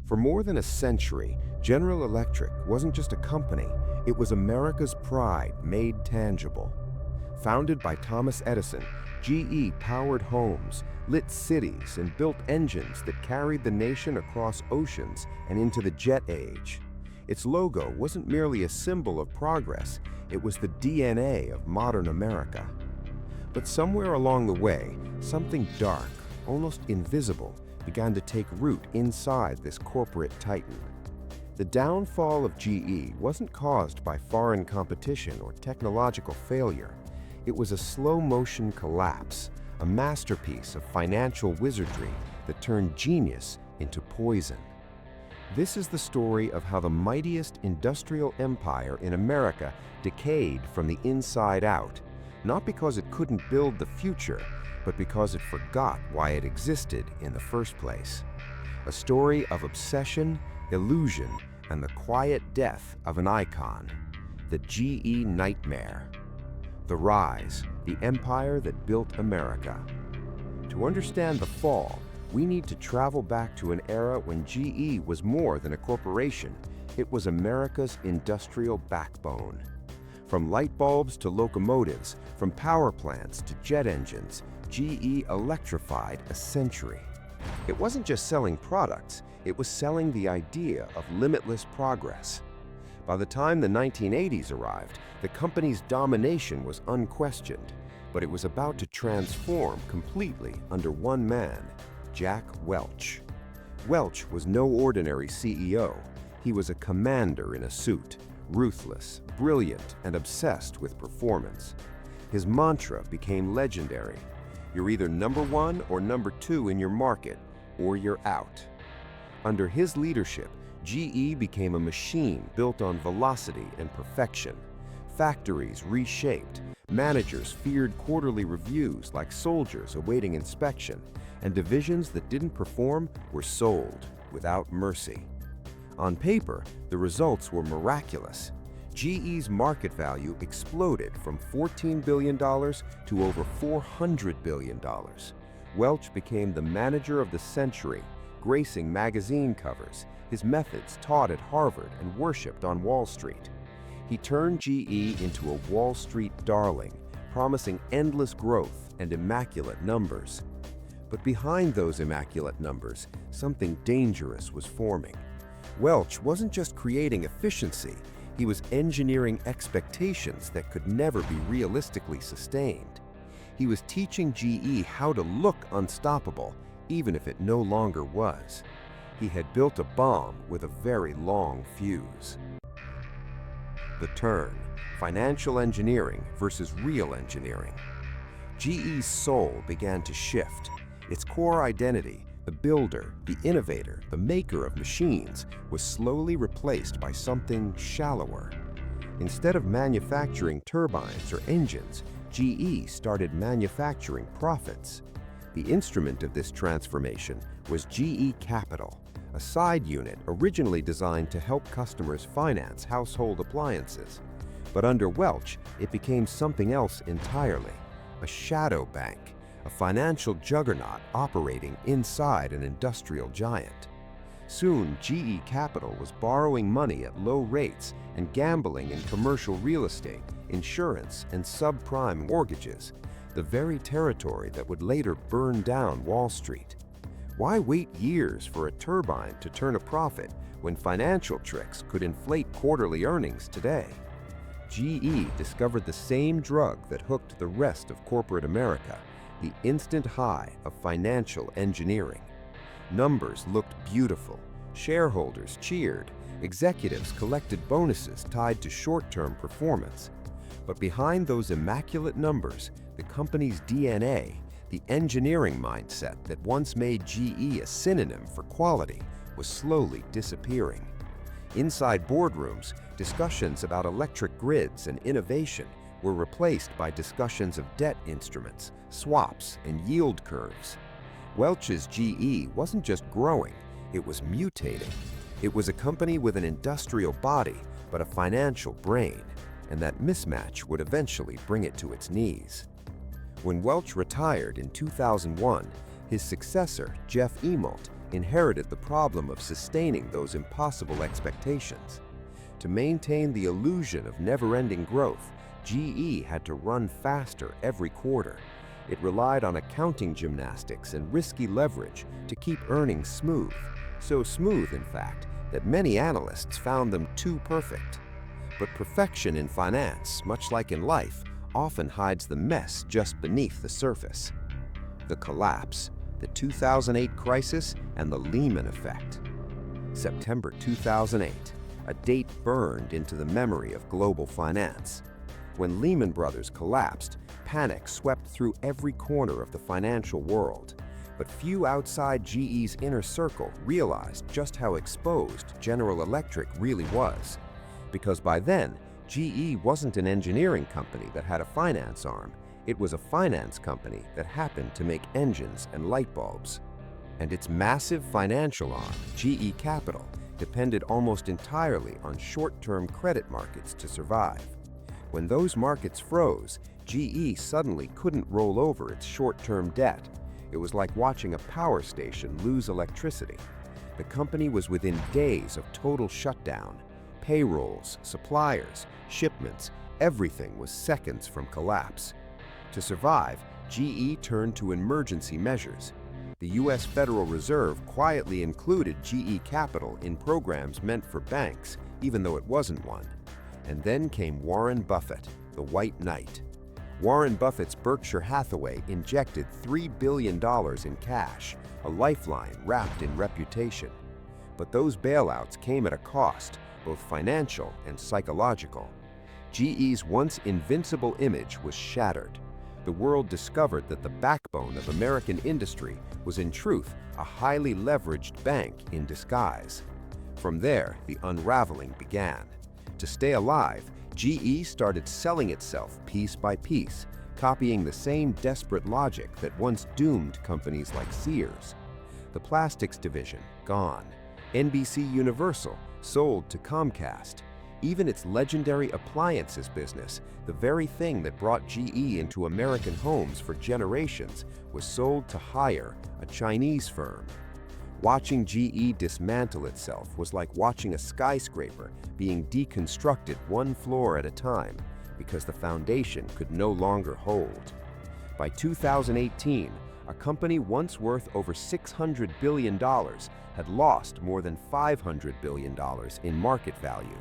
For more than a century, General Electric wasn't just a company, it was America's pride made tangible. Founded by Thomas Edison, GE powered homes, lit cities, and built engines that carried the nation across oceans and into the jet age. Its logo wasn't merely a symbol of progress, it was the DNA of modern America. But somewhere along the way, something dark, almost invisible, began to take root inside this corporate titan. The downfall of GE wasn't caused by foreign competition or technological failure. It was a slow-motion collapse, a masterpiece of financial wizardry that turned genius into poison. This is the story of how the mightiest industrial empire in America decayed from the inside out, not because it couldn't build the future, but because it forgot why it existed in the first place. A story of obsession, illusion, and the quiet death of an icon, the GE nightmare. The rise, the empire that built America. To understand the fall, we need to travel back to an era when GE was more than a corporation. It was America's industrial backbone. From light bulbs to locomotives, from power plants to jet engines, GE electrified a century. It wasn't just selling products, it was selling the idea of limitless progress. By the time the 1980s arrived, the company's domination was unquestioned, but it was about to transform completely under one man, Jack Welch. Welch was no ordinary CEO. He was a commander in a suit, ruthless, brilliant, and obsessed with performance. His mantra became legendary. You're either number one or number two in your market, or you're out. Under his leadership, GE became a machine built on velocity and perfection. Factories reshaped, managers feared quarterly reviews like soldiers awaiting inspection, and divisions that didn't perform were sold without mercy. On paper, the results were miraculous. GE's market value exploded from $14 billion to over $400 billion. Welch became the manager of the century, gracing magazine covers, his methods taught at Harvard and worshipped on Wall Street. He turned GE into a Wall Street darling, promising endless growth and immaculate numbers. But behind those immaculate numbers, something dangerous was forming. Welch wasn't just creating efficiency, he was engineering expectations that could never be realistically sustained. He was teaching GE how to look unstoppable, even if it no longer was. He had built a bomb with a very long fuse. The turn, financial engineering versus real engineering. GE's soul began to shift. Its core identity, the builder, the innovator, the maker of machines, was slowly replaced by something shallower. Instead of manufacturing turbines or engines, GE started manufacturing profits. The instrument of this transformation was GE Capital, a side unit originally designed to help customers finance household appliances. But under Welch, it became something else entirely, a shadow bank, a financial juggernaut operating inside an industrial giant. Soon, GE Capital was borrowing money at low rates and gambling in commercial real estate, insurance, and subprime mortgages, the very territory that would later burn down Wall Street. Why wait years for a turbine to turn a profit when financial tricks could inflate quarterly earnings today? GE discovered the same drug that hooked the rest of corporate America, the instant high of financial engineering. Numbers looked beautiful, shareholders cheered, executives collected bonuses tied to short-term performance. But behind those immaculate numbers, the company's DNA, the engineering mindset that once made GE a synonym for quality, was slowly disappearing. Inside boardrooms, discussions about electric grids and innovation were replaced by discussions of debt instruments, swaps, and yield curves. Welch's GE wasn't just growing, it was mutating. It was a company with an industrial body, but a financial brain, and that mismatch would eventually bring it to its knees. When Welch retired in 2001, his successor, Jeff Immelt, inherited the problem of sustaining those impossible expectations. To maintain the illusion of never-ending growth, GE had to run faster every quarter. It relied on accounting gymnastics and risky leverage to keep earnings smooth. So smooth, in fact, that many analysts found them too perfect. But perfection in finance, much like in life, often hides the mess just beneath the surface. The collapse, the 2008 crisis, and the Lehman effect. September 2008, a date burned into the memory of global finance. When Lehman Brothers collapsed, panic swept through every corner of the financial world. But few outside GE's inner circle realized just how exposed General Electric really was. Because by then, GE wasn't an engineering company that had a finance arm. It was a finance company that happened to make engines and light bulbs. And its massive financial arm, GE Capital, depended almost entirely on short-term credit markets to survive. When those markets froze, GE suddenly couldn't roll over its short-term debt. It was like watching a power station lose electricity. The company was within days of total shutdown. Payrolls, suppliers, shipments, everything was seconds from collapse. To survive, GE turned to emergency measures. The U.S. Federal Reserve quietly included GE Capital in programs meant for banks, even though it wasn't one. And then came Warren Buffett, the White Knight. Warren Buffett's Berkshire Hathaway injected $3 billion in cash, a lifeline wrapped in reputation. But those bailouts came at a cost, both financial and psychological. GE's once invincible image was shattered. The world discovered that the backbone of American industry was in truth a highly leveraged bank in disguise. From there, the unraveling began. To stay alive, GE started selling itself piece by piece, copying the same desperate logic that once doomed companies like Sears. The plastics division, gone. NBC Universal, sold to Comcast. Even its legendary appliances business, the very thing that brought GE into American homes for generations, was sold to Haier, a Chinese firm. Watching GE dismantle itself was like watching a skyscraper being deconstructed one floor at a time because the foundation could no longer hold. By 2018, a company once worth over $600 billion had lost more than $500 billion in market value.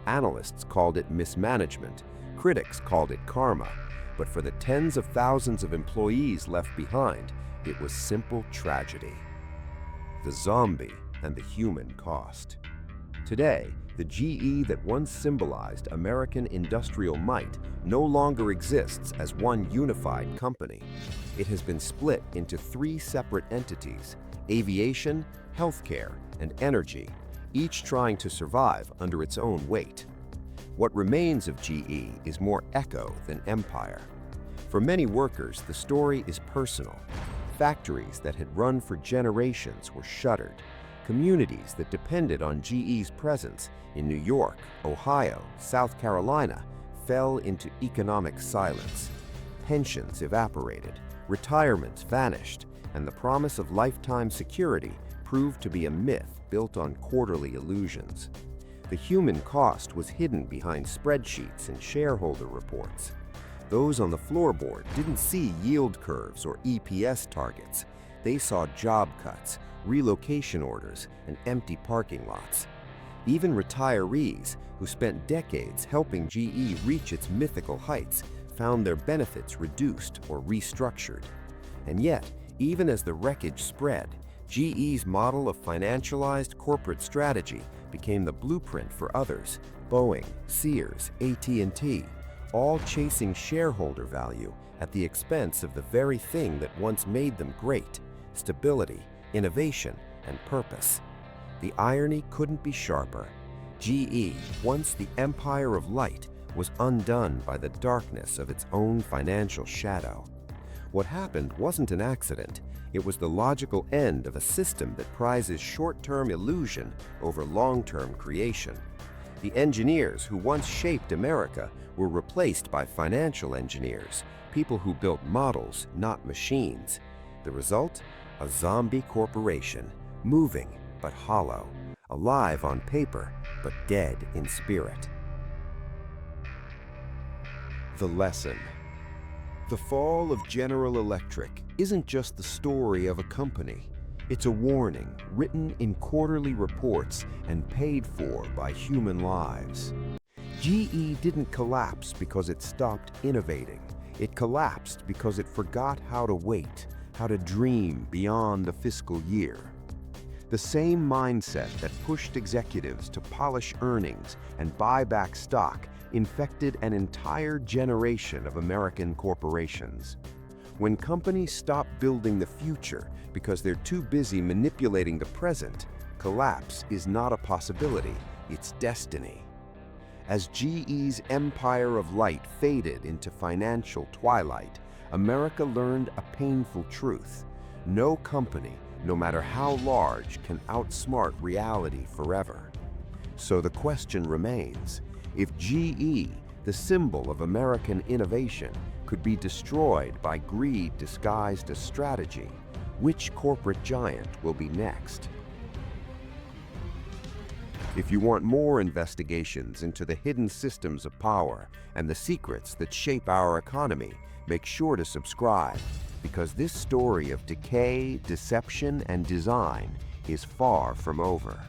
Analysts called it mismanagement, critics called it karma, but for the tens of thousands of employees left behind, it was simple tragedy. The zombie and the human cost. Today, the GE that once symbolized American industrial might no longer exists as one unified company. It has been split into three separate entities: aviation, healthcare, and energy, each trying to survive under its own weight. What remains of GE is more echo than empire. For many workers, the story is personal. Factories that had run for generations were shuttered. Communities that depended on GE's presence in New York, Ohio, South Carolina fell into economic silence. Pensions evaporated, retirements vanished, and the promise of lifetime security proved to be a myth built on quarterly illusions. The human cost was hidden behind spreadsheets and shareholder reports. Those on the floorboard didn't see yield curves or EPS targets. They saw job cuts, relocation orders, and empty parking lots. Even retirees, who spent decades helping GE reach its mythical heights, found their benefits reduced or restructured. And yet, even as the wreckage spread, GE's model of financialized corporate strategy became the blueprint for others: Boeing, Sears, AT&T, all chasing shareholder value at the expense of the very thing that once made them great: stability, innovation, and purpose. The irony couldn't be sharper. GE, once the empire of light, was undone by the darkness of its own financial shadow. What happened wasn't an accident. It was the logical end of a system that prizes short-term illusion over long-term creation. The engineers who once shaped America were replaced by financial engineers, people who built models, not machines. The result? A zombie corporation, moving but hollow, alive on paper but dead in spirit. The lesson. The fall of General Electric isn't just the story of a company. It's a warning written in quarterly reports and paid for by human lives. GE didn't collapse because it stopped innovating. It collapsed because it forgot how to wait, how to dream beyond the fiscal year. The same mindset that pushed executives to polish earnings and buy back stock infected an entire generation of American corporations. When companies stop building the future because they're too busy manipulating the present, collapse is not a possibility, it's destiny. As GE's empire of light faded into financial twilight, America learned a painful truth. No company, no matter how large, can outsmart reality forever. So the question remains, if GE, the symbol of American innovation, could be destroyed by greed disguised as strategy, which corporate giant will be next? If you want more investigations into the hidden systems of power and the secrets that shape our economy, make sure to subscribe, because this story of decay, deception, and design is far from over.